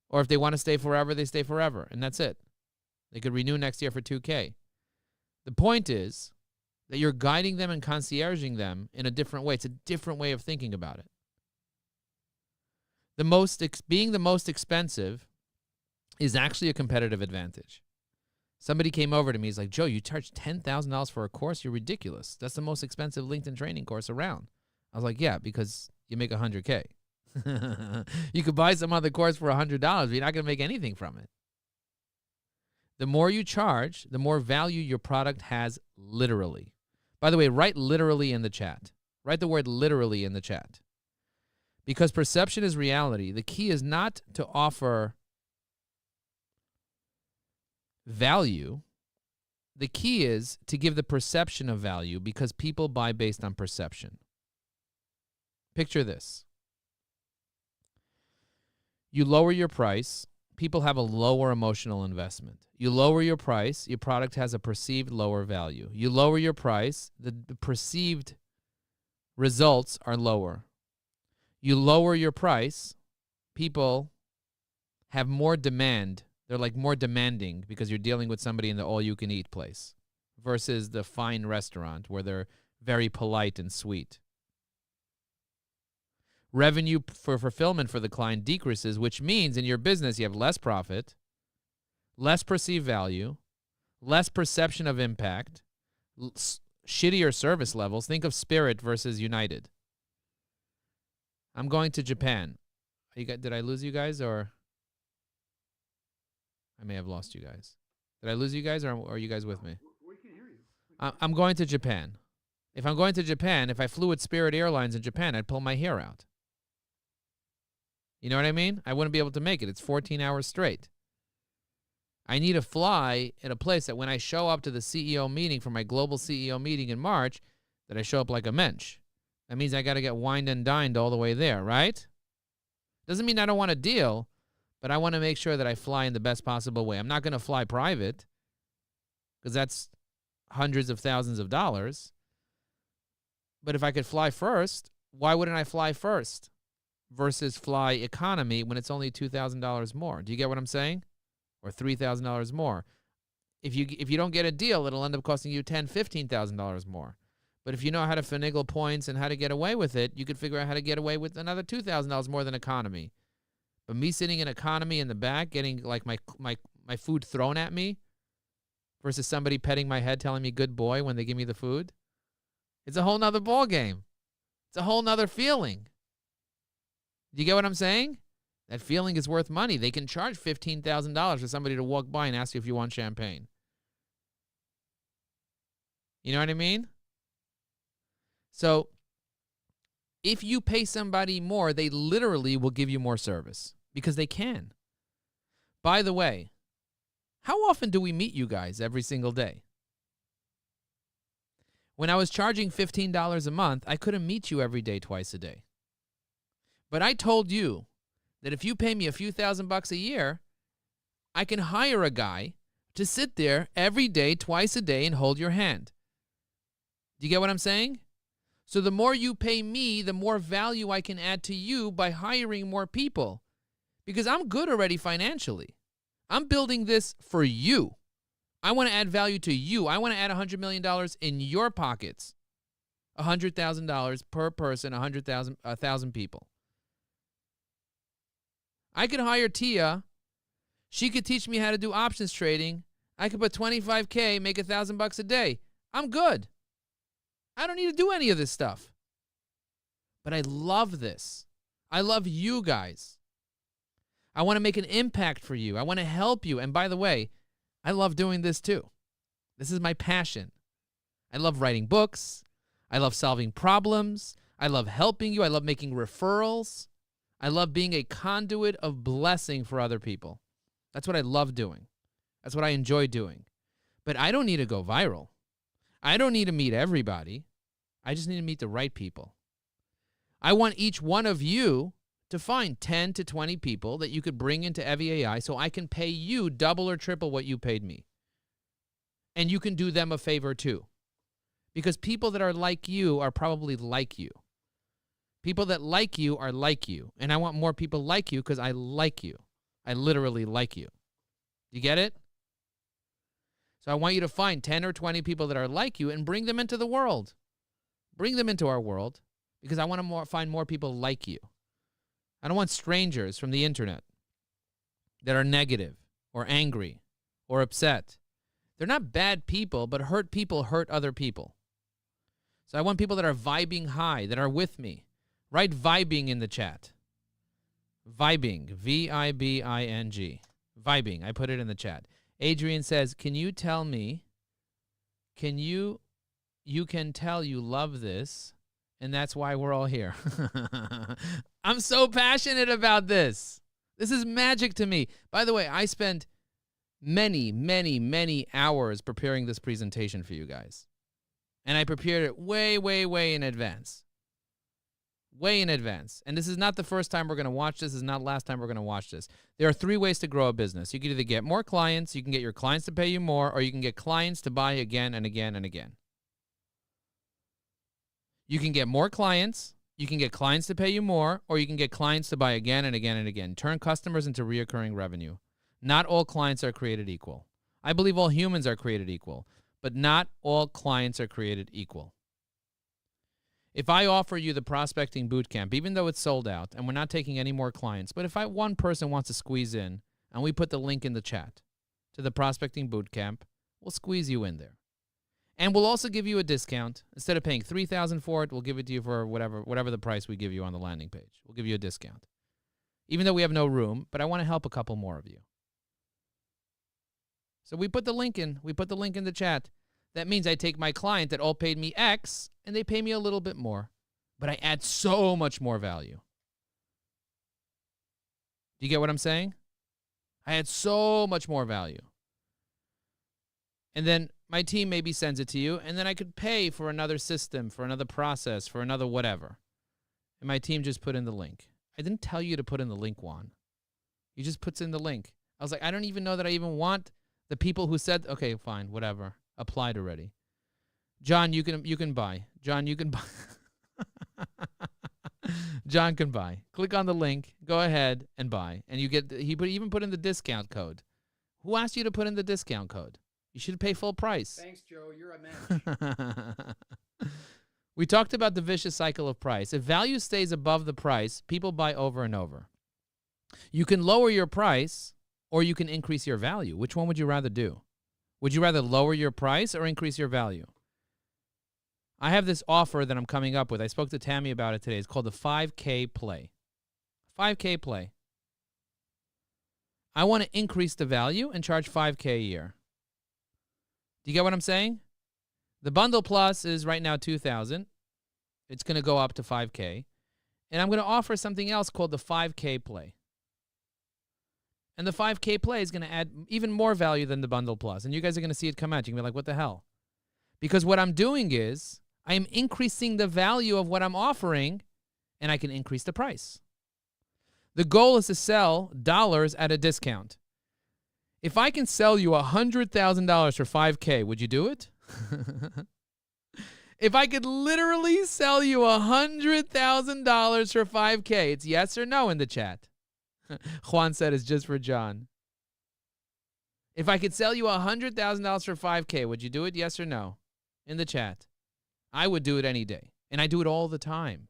Or if they want to stay forever, they stay forever, and that's it. They could renew next year for $2,000. The point is that you're guiding them and concierging them in a different way. It's a different way of thinking about it. Being the most expensive is actually a competitive advantage. Somebody came over to me. He's like, Joe, you charge $10,000 for a course? You're ridiculous. That's the most expensive LinkedIn training course around. I was like, yeah, because you make $100K. You could buy some other course for $100, but you're not going to make anything from it. The more you charge, the more value your product has literally. By the way, write literally in the chat. Write the word literally in the chat. Because perception is reality. The key is not to offer value. The key is to give the perception of value because people buy based on perception. Picture this. You lower your price, people have a lower emotional investment. You lower your price, your product has a perceived lower value. You lower your price, the perceived results are lower. You lower your price, people have more demand. They're like more demanding because you're dealing with somebody in the all-you-can-eat place versus the fine restaurant where they're very polite and sweet. Revenue for fulfillment for the client decreases, which means in your business you have less profit, less perceived value, less perception of impact, shittier service levels. Think of Spirit versus United. I'm going to Japan. Did I lose you guys, or I may have lost you guys? Did I lose you guys, or are you guys with me? We can hear you. I'm going to Japan. If I'm going to Japan, if I flew with Spirit Airlines in Japan, I'd pull my hair out. You know what I mean? I wouldn't be able to make it. It's 14 hours straight. I need to fly at a place that when I show up to the CEO meeting for my global CEO meeting in March, that I show up like a mensch. That means I got to get wined and dined all the way there, right? Doesn't mean I don't want a deal, but I want to make sure that I fly in the best possible way. I'm not going to fly private because that's hundreds of thousands of dollars. But if I could fly first, why wouldn't I fly first versus fly economy when it's only $2,000 more? Do you get what I'm saying? Or $3,000 more. If you don't get a deal, it'll end up costing you $10,000, $15,000 more. But if you know how to finagle points and how to get away with it, you could figure out how to get away with another $2,000 more than economy. But me sitting in economy in the back, getting like my food thrown at me, versus somebody petting my head, telling me good boy when they give me the food, it's a whole nother ball game. It's a whole nother feeling. Do you get what I'm saying? That feeling is worth money. They can charge $15,000 for somebody to walk by and ask you if you want champagne. You know what I mean? So if you pay somebody more, they literally will give you more service because they can. By the way, how often do we meet you guys every single day? When I was charging $15 a month, I couldn't meet you every day, twice a day. But I told you that if you pay me a few $1,000s a year, I can hire a guy to sit there every day, twice a day, and hold your hand. Do you get what I'm saying? So the more you pay me, the more value I can add to you by hiring more people. Because I'm good already financially. I'm building this for you. I want to add value to you. I want to add $100 million in your pockets. $100,000 per person, 1,000 people. I could hire Tia. She could teach me how to do options trading. I could put $25K, make $1,000 a day. I'm good. I don't need to do any of this stuff. But I love this. I love you guys. I want to make an impact for you. I want to help you. And by the way, I love doing this too. This is my passion. I love writing books. I love solving problems. I love helping you. I love making referrals. I love being a conduit of blessing for other people. That's what I love doing. That's what I enjoy doing. But I don't need to go viral. I don't need to meet everybody. I just need to meet the right people. I want each one of you to find 10 to 20 people that you could bring into evyAI so I can pay you double or triple what you paid me. And you can do them a favor too. Because people that are like you are probably like you. People that like you are like you. And I want more people like you because I like you. I literally like you. You get it? So I want you to find 10 or 20 people that are like you and bring them into the world. Bring them into our world because I want to find more people like you. I don't want strangers from the internet that are negative or angry or upset. They're not bad people, but hurt people hurt other people. So I want people that are vibing high, that are with me. Write vibing in the chat. Vibing, V-I-B-I-N-G. Vibing, I put it in the chat. Adrian says, can you tell me, you can tell you love this, and that's why we're all here. I'm so passionate about this. This is magic to me. By the way, I spent many, many, many hours preparing this presentation for you guys. And I prepared it way, way, way in advance. Way in advance. And this is not the first time we're going to watch this. This is not the last time we're going to watch this. There are 3 ways to grow a business. You can either get more clients, you can get your clients to pay you more, or you can get clients to buy again and again and again. You can get more clients, you can get clients to pay you more, or you can get clients to buy again and again and again. Turn customers into reoccurring revenue. Not all clients are created equal. I believe all humans are created equal, but not all clients are created equal. If I offer you the prospecting bootcamp, even though it's sold out and we're not taking any more clients, but if one person wants to squeeze in and we put the link in the chat to the prospecting bootcamp, we'll squeeze you in there. And we'll also give you a discount. Instead of paying $3,000 for it, we'll give it to you for whatever the price we give you on the landing page. We'll give you a discount. Even though we have no room, but I want to help a couple more of you. So we put the link in. We put the link in the chat. That means I take my client that all paid me X, and they pay me a little bit more. But I add so much more value. Do you get what I'm saying? I add so much more value. And then my team maybe sends it to you, and then I could pay for another system, for another process, for another whatever. And my team just put in the link. I didn't tell you to put in the link, Juan. You just puts in the link. I was like, I don't even know that I even want the people who said, okay, fine, whatever. Applied already. John, you can buy. John, you can buy. John can buy. Click on the link. Go ahead and buy. And you get. Even put in the discount code. Who asked you to put in the discount code? You should pay full price. Thanks, Joe. You're a mensch. We talked about the vicious cycle of price. If value stays above the price, people buy over and over. You can lower your price or you can increase your value. Which one would you rather do? Would you rather lower your price or increase your value? I have this offer that I'm coming up with. I spoke to Tammy about it today. It's called the 5K play. 5K play. I want to increase the value and charge 5K a year. Do you get what I'm saying? The bundle plus is right now $2,000. It's going to go up to 5K. And I'm going to offer something else called the 5K play. And the 5K play is going to add even more value than the bundle plus. And you guys are going to see it come out. You can be like, what the hell? Because what I'm doing is I am increasing the value of what I'm offering, and I can increase the price. The goal is to sell dollars at a discount. If I can sell you $100,000 for 5K, would you do it? If I could literally sell you $100,000 for 5K, it's yes or no in the chat. Juan said it's just for John. If I could sell you $100,000 for 5K, would you do it? Yes or no? In the chat. I would do it any day. And I do it all the time.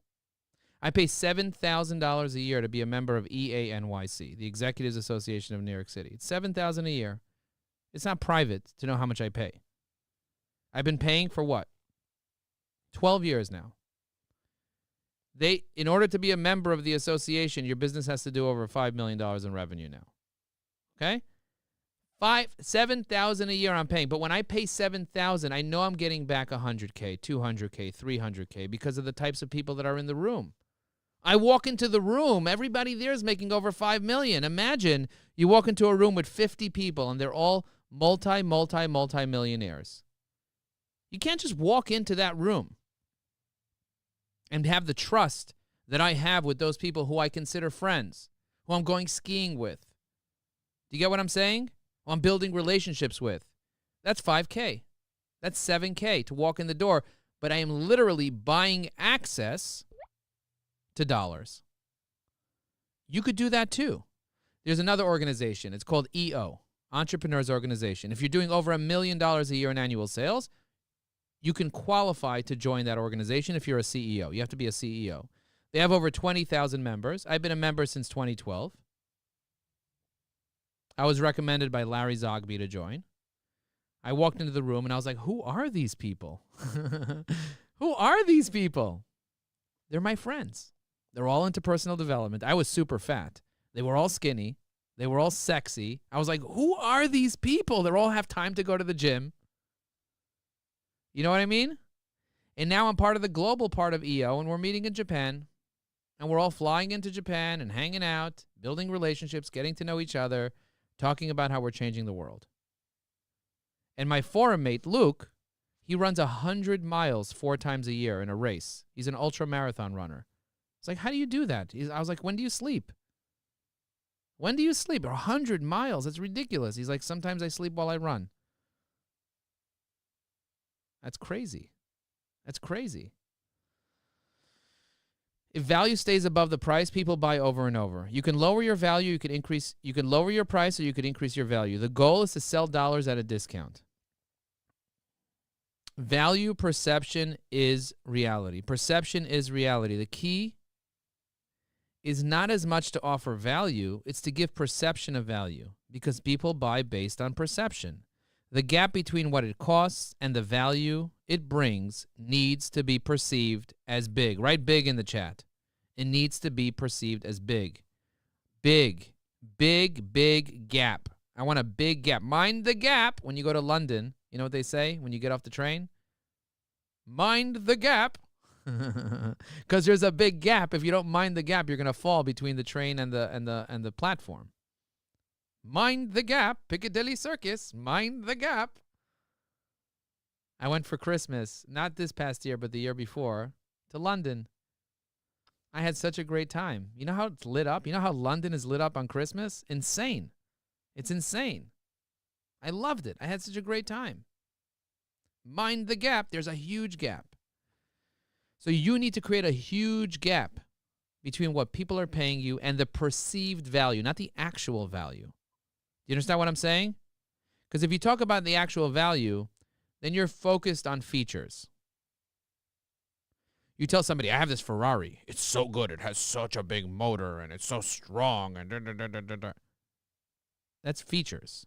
I pay $7,000 a year to be a member of evyAI, the Executives Association of New York City. It's $7,000 a year. It's not private to know how much I pay. I've been paying for what? 12 years now. In order to be a member of the association, your business has to do over $5 million in revenue now. Okay? $7,000 a year I'm paying. But when I pay $7,000, I know I'm getting back $100K, $200K, $300K because of the types of people that are in the room. I walk into the room, everybody there is making over $5 million. Imagine you walk into a room with 50 people and they're all multi-millionaires. You can't just walk into that room and have the trust that I have with those people who I consider friends, who I'm going skiing with. Do you get what I'm saying? Who I'm building relationships with. That's 5K. That's 7K to walk in the door. But I am literally buying access to dollars. You could do that too. There's another organization. It's called EO, Entrepreneurs Organization. If you're doing over $1 million a year in annual sales, you can qualify to join that organization if you're a CEO. You have to be a CEO. They have over 20,000 members. I've been a member since 2012. I was recommended by Larry Zogby to join. I walked into the room and I was like, who are these people? Who are these people? They're my friends. They're all into personal development. I was super fat. They were all skinny. They were all sexy. I was like, who are these people? They all have time to go to the gym. You know what I mean? And now I'm part of the global part of EO, and we're meeting in Japan. And we're all flying into Japan and hanging out, building relationships, getting to know each other, talking about how we're changing the world. And my forum mate, Luke, he runs 100 miles 4 times a year in a race. He's an ultra marathon runner. It's like, how do you do that? I was like, when do you sleep? When do you sleep? 100 miles. That's ridiculous. He's like, sometimes I sleep while I run. That's crazy. That's crazy. If value stays above the price, people buy over and over. You can lower your value, you can lower your price, or you could increase your value. The goal is to sell dollars at a discount. Value perception is reality. Perception is reality. The key is not as much to offer value, it's to give perception of value, because people buy based on perception. The gap between what it costs and the value it brings needs to be perceived as big. Write big in the chat. It needs to be perceived as big. Big, big, big gap. I want a big gap. Mind the gap when you go to London. You know what they say when you get off the train? Mind the gap. Because there's a big gap. If you don't mind the gap, you're going to fall between the train and the platform. Mind the gap. Piccadilly Circus. Mind the gap. I went for Christmas, not this past year, but the year before, to London. I had such a great time. You know how it's lit up? You know how London is lit up on Christmas? Insane. It's insane. I loved it. I had such a great time. Mind the gap. There's a huge gap. So you need to create a huge gap between what people are paying you and the perceived value, not the actual value. Do you understand what I'm saying? Because if you talk about the actual value, then you're focused on features. You tell somebody, I have this Ferrari. It's so good. It has such a big motor, and it's so strong. And that's features.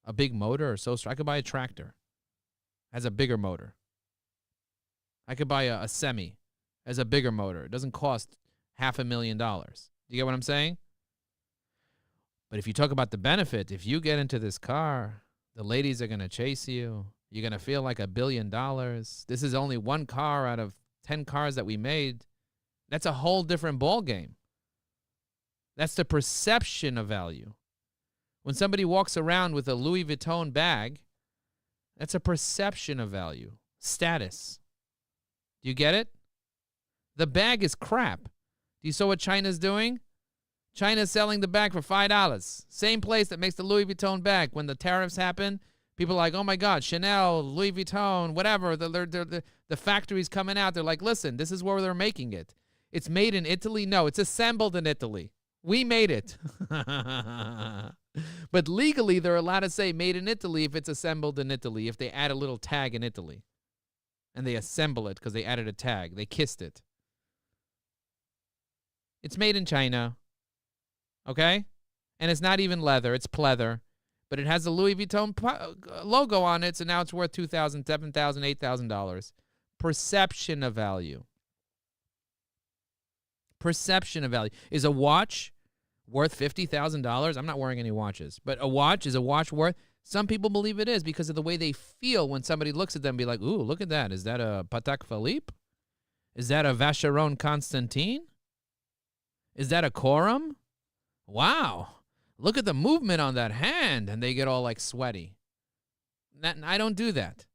A big motor or so strong. I could buy a tractor. Has a bigger motor. I could buy a semi. Has a bigger motor. It doesn't cost $500,000. Do you get what I'm saying? But if you talk about the benefit, if you get into this car, the ladies are going to chase you. You're going to feel like $1 billion. This is only one car out of 10 cars that we made. That's a whole different ball game. That's the perception of value. When somebody walks around with a Louis Vuitton bag, that's a perception of value. Status. Do you get it? The bag is crap. Do you see what China's doing? China's selling the bag for $5. Same place that makes the Louis Vuitton bag. When the tariffs happen, people are like, oh my God, Chanel, Louis Vuitton, whatever. The factory's coming out. They're like, listen, this is where they're making it. It's made in Italy? No, it's assembled in Italy. We made it. But legally, they're allowed to say made in Italy if it's assembled in Italy, if they add a little tag in Italy. And they assemble it because they added a tag. They kissed it. It's made in China. Okay? And it's not even leather. It's pleather. But it has the Louis Vuitton logo on it, so now it's worth $2,000, $7,000, $8,000. Perception of value. Perception of value. Is a watch worth $50,000? I'm not wearing any watches. But is a watch worth? Some people believe it is because of the way they feel when somebody looks at them and be like, ooh, look at that. Is that a Patek Philippe? Is that a Vacheron Constantin? Is that a Corum? Wow. Look at the movement on that hand. And they get all like sweaty. I don't do that.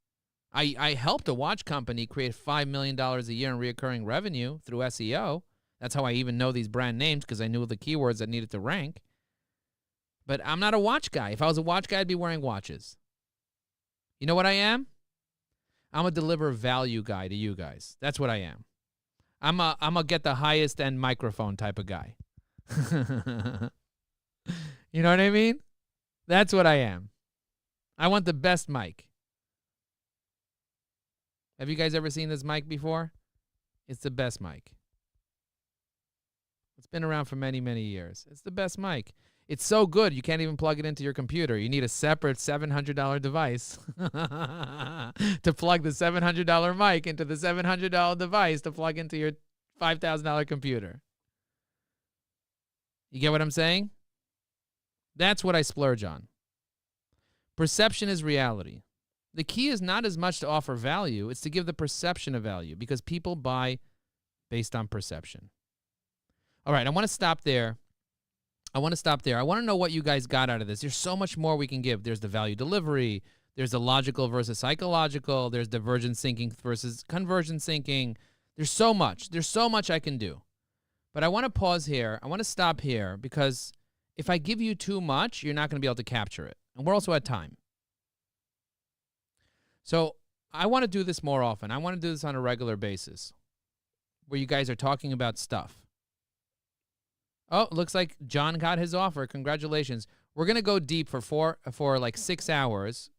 I helped a watch company create $5 million a year in recurring revenue through SEO. That's how I even know these brand names, because I knew the keywords that needed to rank. But I'm not a watch guy. If I was a watch guy, I'd be wearing watches. You know what I am? I'm a deliver value guy to you guys. That's what I am. I'm a get the highest end microphone type of guy. You know what I mean? That's what I am. I want the best mic. Have you guys ever seen this mic before? It's the best mic. It's been around for many, many years. It's the best mic. It's so good, you can't even plug it into your computer. You need a separate $700 device to plug the $700 mic into the $700 device to plug into your $5,000 computer. You get what I'm saying? That's what I splurge on. Perception is reality. The key is not as much to offer value, it's to give the perception of value because people buy based on perception. All right, I want to stop there. I want to know what you guys got out of this. There's so much more we can give. There's the value delivery. There's the logical versus psychological. There's divergent thinking versus convergent thinking. There's so much. There's so much I can do. But I want to pause here. I want to stop here because if I give you too much, you're not going to be able to capture it. And we're also at time. So I want to do this more often. I want to do this on a regular basis where you guys are talking about stuff. Oh, looks like John got his offer. Congratulations. We're going to go deep for 6 hours.